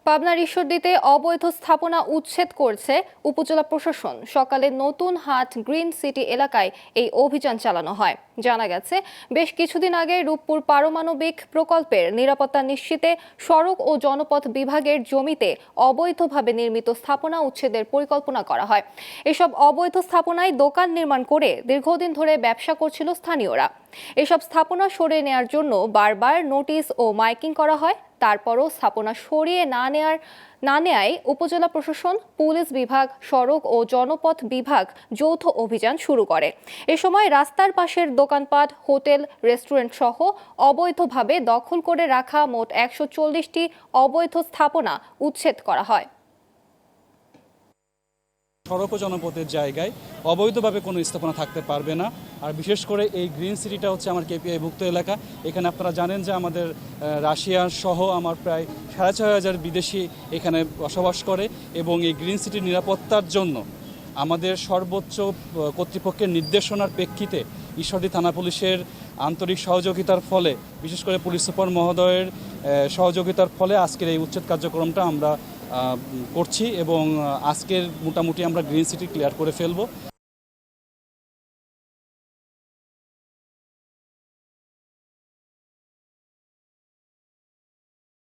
পাবনার ঈশ্বরদীতে অবৈধ স্থাপনা উচ্ছেদ করছে উপজেলা প্রশাসন। সকালে নতুন হাট গ্রিন সিটি এলাকায় এই অভিযান চালানো হয়। জানা গেছে, বেশ কিছুদিন আগে রূপপুর পারমাণবিক প্রকল্পের নিরাপত্তা নিশ্চিতে সড়ক ও জনপথ বিভাগের জমিতে অবৈধভাবে নির্মিত স্থাপনা উচ্ছেদের পরিকল্পনা করা হয়। এসব অবৈধ স্থাপনায় দোকান নির্মাণ করে দীর্ঘদিন ধরে ব্যবসা করছিল স্থানীয়রা। এসব স্থাপনা সরিয়ে নেওয়ার জন্য বারবার নোটিশ ও মাইকিং করা হয়। তারপরও স্থাপনা সরিয়ে না নেয়ায় উপজেলা প্রশাসন, পুলিশ বিভাগ, সড়ক ও জনপথ বিভাগ যৌথ অভিযান শুরু করে। এ সময় রাস্তার পাশের দোকানপাট, হোটেল, রেস্টুরেন্ট সহ অবৈধভাবে দখল করে রাখা মোট 140টি অবৈধ স্থাপনা উচ্ছেদ করা হয়। সড়ক ও জনপথের জায়গায় অবৈধভাবে কোনো স্থাপনা থাকতে পারবে না। আর বিশেষ করে এই গ্রিন সিটিটা হচ্ছে আমার কেপিআইভুক্ত এলাকা। এখানে আপনারা জানেন যে আমাদের রাশিয়া সহ আমার প্রায় 6,500 বিদেশি এখানে বসবাস করে, এবং এই গ্রিন সিটির নিরাপত্তার জন্য আমাদের সর্বোচ্চ কর্তৃপক্ষের নির্দেশনার প্রেক্ষিতে ঈশ্বরদী থানা পুলিশের আন্তরিক সহযোগিতার ফলে, বিশেষ করে পুলিশ সুপার মহোদয়ের সহযোগিতার ফলে আজকের এই উচ্ছেদ কার্যক্রমটা আমরা করছি, এবং আজকের মোটামুটি আমরা গ্রিন সিটি ক্লিয়ার করে ফেলবো।